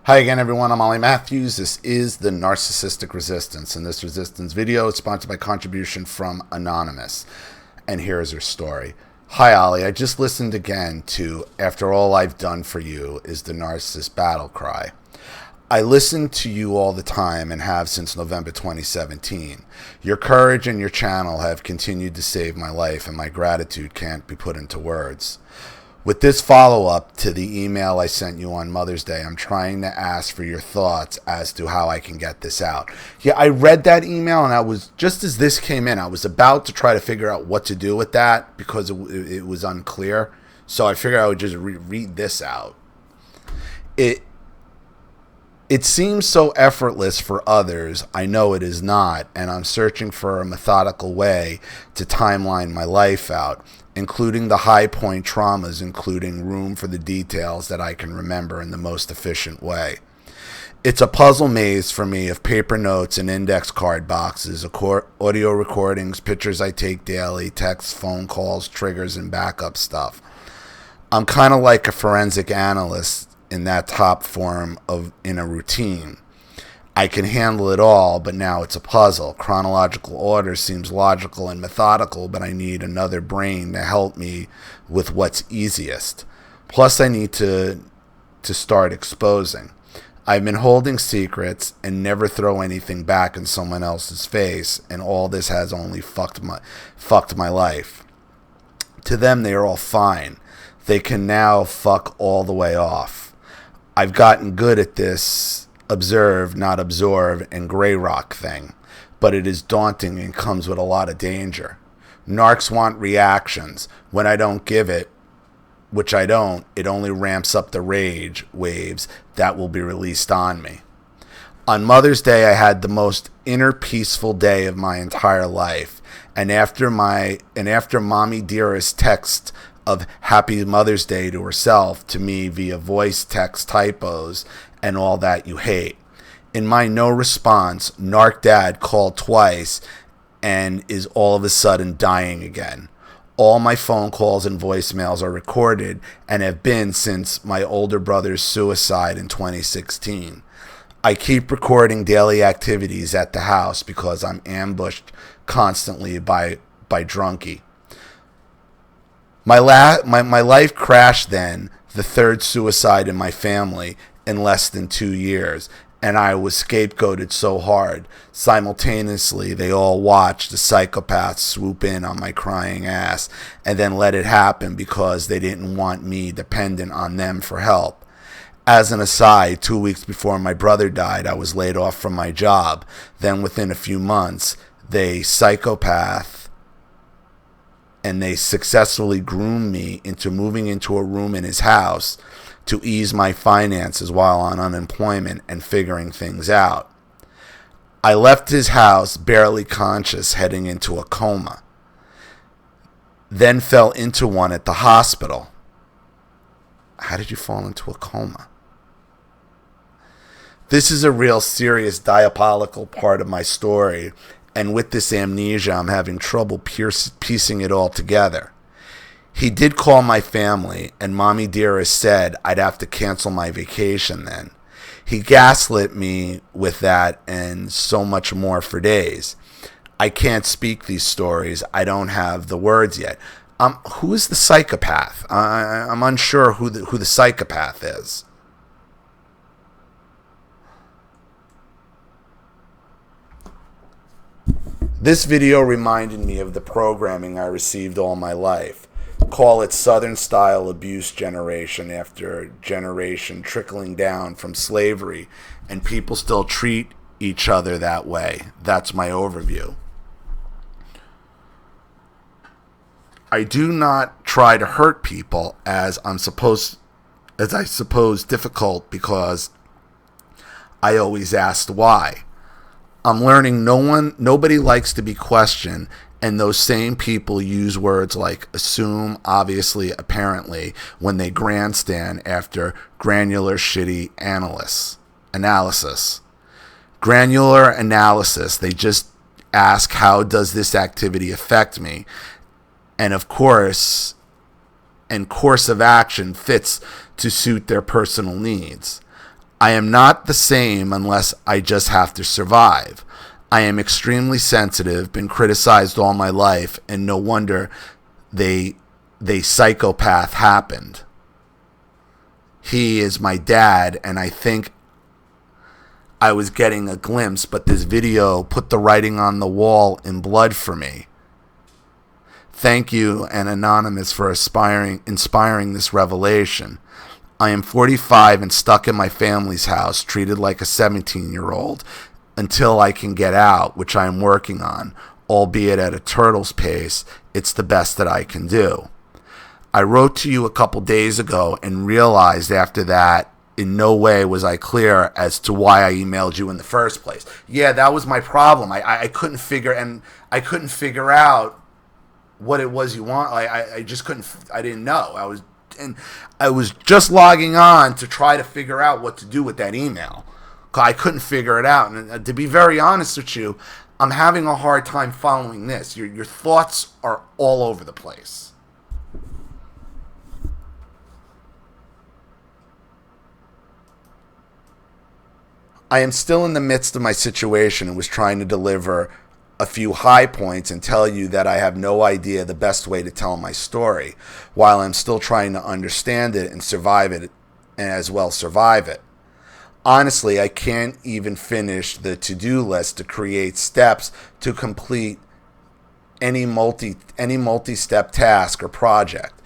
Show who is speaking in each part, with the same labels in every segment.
Speaker 1: Hi again, everyone. I'm Ollie Matthews. This is the Narcissistic Resistance, and this resistance video is sponsored by contribution from Anonymous. And here is her story. Hi, Ollie. I just listened again to "After All I've Done for You" is the Narcissist battle cry. I listen to you all the time and have since November 2017. Your courage and your channel have continued to save my life, and my gratitude can't be put into words. With this follow-up to the email I sent you on Mother's Day, I'm trying to ask for your thoughts as to how I can get this out. Yeah, I read that email, and I was, just as this came in, I was about to try to figure out what to do with that because it was unclear. So I figured I would just read this out. It seems so effortless for others. I know it is not, and I'm searching for a methodical way to timeline my life out, including the high point traumas, including room for the details that I can remember in the most efficient way. It's a puzzle maze for me of paper notes and index card boxes, audio recordings, pictures I take daily, texts, phone calls, triggers, and backup stuff. I'm kind of like a forensic analyst in that top form in a routine. I can handle it all, but now it's a puzzle. Chronological order seems logical and methodical, but I need another brain to help me with what's easiest. Plus, I need to start exposing. I've been holding secrets and never throw anything back in someone else's face, and all this has only fucked my life. To them, they are all fine. They can now fuck all the way off. I've gotten good at this observe, not absorb, and gray rock thing, but it is daunting and comes with a lot of danger. Narcs want reactions. When I don't give it, which I don't, it only ramps up the rage waves that will be released on me. On Mother's Day, I had the most inner peaceful day of my entire life, and after Mommy Dearest's text of Happy Mother's Day to herself to me via voice text typos and all that you hate. In my no response, Narc Dad called twice and is all of a sudden dying again. All my phone calls and voicemails are recorded and have been since my older brother's suicide in 2016. I keep recording daily activities at the house because I'm ambushed constantly by Drunky. My life crashed then, the third suicide in my family in less than 2 years, and I was scapegoated so hard. Simultaneously, they all watched the psychopaths swoop in on my crying ass and then let it happen because they didn't want me dependent on them for help. As an aside, 2 weeks before my brother died, I was laid off from my job. Then within a few months, they successfully groomed me into moving into a room in his house to ease my finances while on unemployment and figuring things out. I left his house barely conscious, heading into a coma. Then fell into one at the hospital. How did you fall into a coma? This is a real serious diabolical part of my story, and with this amnesia, I'm having trouble piecing it all together. He did call my family, and Mommy Dearest said I'd have to cancel my vacation then. He gaslit me with that and so much more for days. I can't speak these stories. I don't have the words yet. Who is the psychopath? I'm unsure who the psychopath is. This video reminded me of the programming I received all my life. Call it Southern style abuse generation after generation trickling down from slavery, and people still treat each other that way. That's my overview. I do not try to hurt people as I suppose difficult because I always asked why. I'm learning nobody likes to be questioned, and those same people use words like assume, obviously, apparently, when they grandstand after granular shitty analysis. Granular analysis, they just ask, how does this activity affect me? And of course, course of action fits to suit their personal needs. I am not the same unless I just have to survive. I am extremely sensitive, been criticized all my life, and no wonder they psychopath happened. He is my dad, and I think I was getting a glimpse, but this video put the writing on the wall in blood for me. Thank you, and Anonymous, for inspiring this revelation. I am 45 and stuck in my family's house, treated like a 17-year-old, until I can get out, which I am working on, albeit at a turtle's pace. It's the best that I can do. I wrote to you a couple days ago and realized after that in no way was I clear as to why I emailed you in the first place. Yeah, that was my problem. I couldn't figure out what it was you want. I just couldn't. I didn't know. I was just logging on to try to figure out what to do with that email. I couldn't figure it out. And to be very honest with you, I'm having a hard time following this. Your thoughts are all over the place. I am still in the midst of my situation and was trying to deliver a few high points and tell you that I have no idea the best way to tell my story, while I'm still trying to understand it and survive it, and as well survive it. Honestly, I can't even finish the to-do list to create steps to complete any multi-step task or project.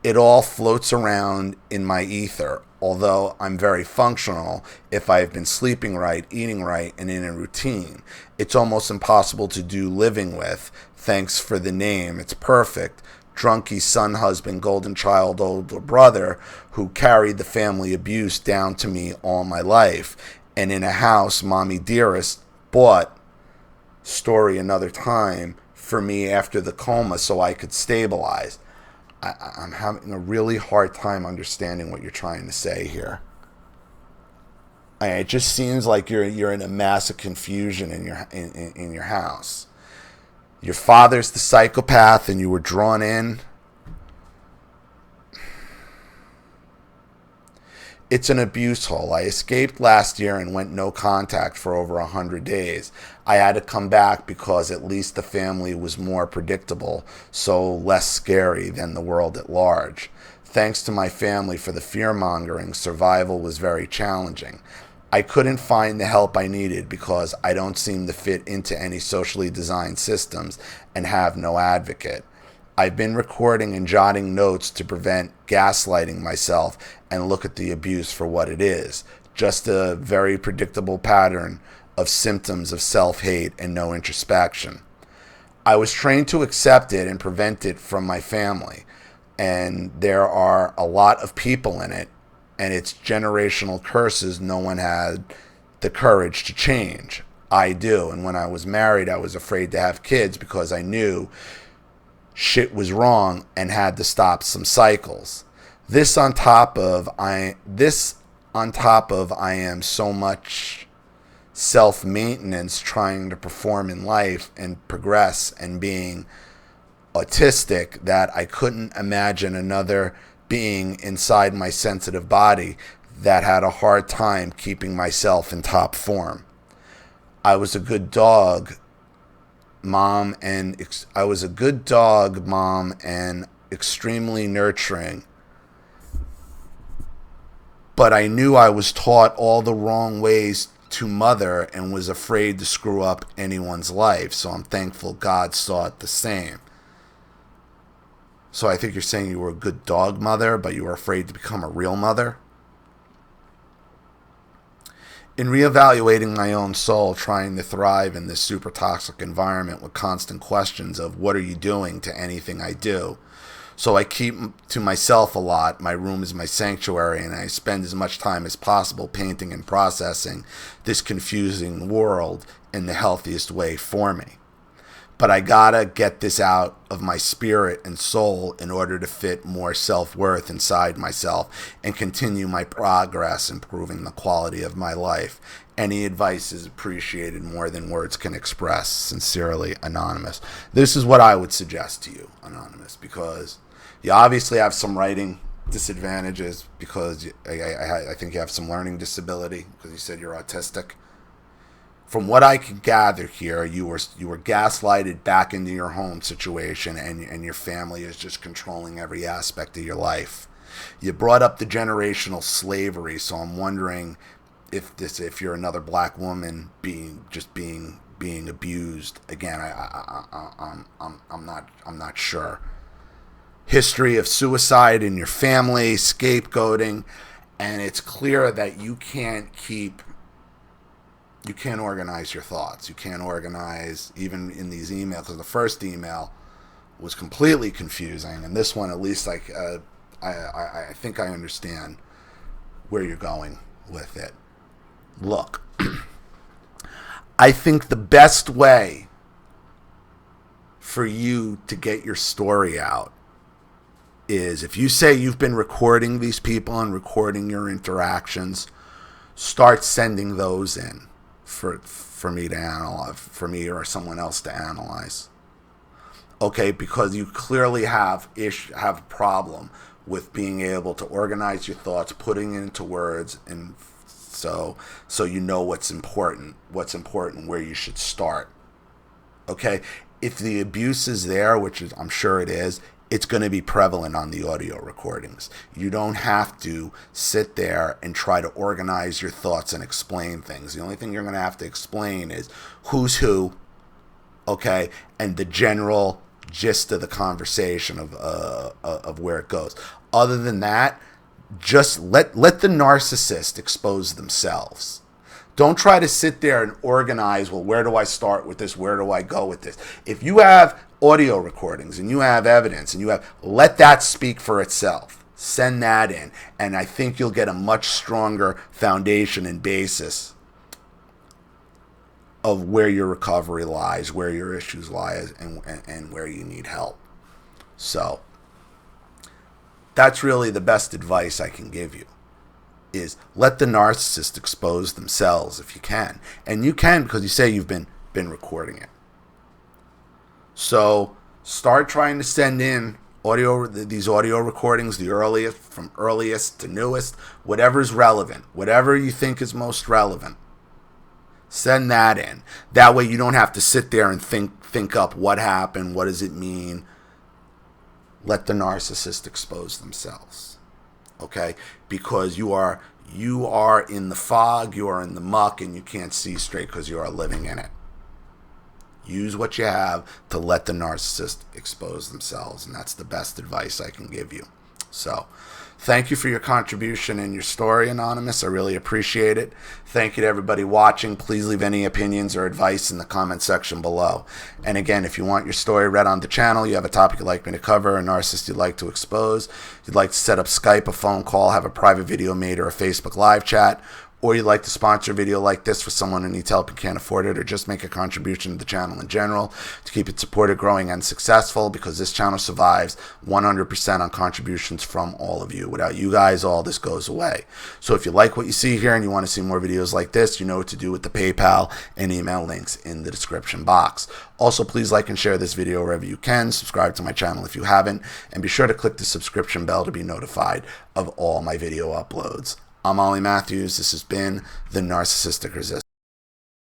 Speaker 1: It all floats around in my ether, although I'm very functional if I've been sleeping right, eating right, and in a routine. It's almost impossible to do living with. Thanks for the name. It's perfect. Drunky son, husband, golden child, older brother who carried the family abuse down to me all my life. And in a house mommy dearest bought, story another time, for me after the coma so I could stabilize. I'm having a really hard time understanding what you're trying to say here. It just seems like you're in a mass of confusion in your house. Your father's the psychopath, and you were drawn in. It's an abuse hole. I escaped last year and went no contact for over 100 days. I had to come back because at least the family was more predictable, so less scary than the world at large. Thanks to my family for the fear-mongering, survival was very challenging. I couldn't find the help I needed because I don't seem to fit into any socially designed systems and have no advocate. I've been recording and jotting notes to prevent gaslighting myself and look at the abuse for what it is. Just a very predictable pattern of symptoms of self-hate and no introspection. I was trained to accept it and prevent it from my family. And there are a lot of people in it, and it's generational curses no one had the courage to change. I do. And when I was married, I was afraid to have kids because I knew shit was wrong and had to stop some cycles. This on top of I am so much self-maintenance trying to perform in life and progress and being autistic that I couldn't imagine another being inside my sensitive body that had a hard time keeping myself in top form. I was a good dog, mom, and extremely nurturing. But I knew I was taught all the wrong ways to mother and was afraid to screw up anyone's life. So I'm thankful God saw it the same. So I think you're saying you were a good dog mother, but you were afraid to become a real mother. In reevaluating my own soul, trying to thrive in this super toxic environment with constant questions of what are you doing to anything I do. So I keep to myself a lot. My room is my sanctuary, and I spend as much time as possible painting and processing this confusing world in the healthiest way for me. But I gotta get this out of my spirit and soul in order to fit more self-worth inside myself and continue my progress, improving the quality of my life. Any advice is appreciated more than words can express. Sincerely, Anonymous. This is what I would suggest to you, Anonymous, because you obviously have some writing disadvantages because I think you have some learning disability because you said you're autistic. From what I can gather here, you were gaslighted back into your home situation, and your family is just controlling every aspect of your life. You brought up the generational slavery, so I'm wondering if you're another black woman being abused again. I'm not sure. History of suicide in your family, scapegoating, and it's clear that you can't organize your thoughts. You can't organize even in these emails, because the first email was completely confusing, and this one, at least, like I think I understand where you're going with it. Look, I think the best way for you to get your story out is, if you say you've been recording these people and recording your interactions, start sending those in for me to analyze, for me or someone else to analyze. Okay, because you clearly have a problem with being able to organize your thoughts, putting it into words, and so you know what's important, where you should start. Okay, if the abuse is there, which is, I'm sure it is, it's going to be prevalent on the audio recordings. You don't have to sit there and try to organize your thoughts and explain things. The only thing you're going to have to explain is who's who, okay, and the general gist of the conversation of where it goes. Other than that, just let the narcissist expose themselves. Don't try to sit there and organize, well, where do I start with this? Where do I go with this? If you have audio recordings and you have evidence and let that speak for itself. Send that in, and I think you'll get a much stronger foundation and basis of where your recovery lies, where your issues lie, and where you need help. So that's really the best advice I can give you, is let the narcissist expose themselves if you can. And you can, because you say you've been recording it. So start trying to send in these audio recordings, from earliest to newest, whatever's relevant, whatever you think is most relevant. Send that in. That way you don't have to sit there and think up what happened, what does it mean. Let the narcissist expose themselves. Okay? Because you are in the fog, you are in the muck, and you can't see straight because you are living in it. Use what you have to let the narcissist expose themselves, and that's the best advice I can give you. So, thank you for your contribution and your story, Anonymous. I really appreciate it. Thank you to everybody watching. Please leave any opinions or advice in the comment section below. And again, if you want your story read on the channel, you have a topic you'd like me to cover, a narcissist you'd like to expose, you'd like to set up Skype, a phone call, have a private video made, or a Facebook live chat, or you'd like to sponsor a video like this for someone who needs help and can't afford it, or just make a contribution to the channel in general to keep it supported, growing, and successful, because this channel survives 100% on contributions from all of you. Without you guys, all this goes away. So if you like what you see here and you want to see more videos like this, you know what to do with the PayPal and email links in the description box. Also, please like and share this video wherever you can. Subscribe to my channel if you haven't, and be sure to click the subscription bell to be notified of all my video uploads. I'm Ollie Matthews. This has been The Narcissistic Resistance.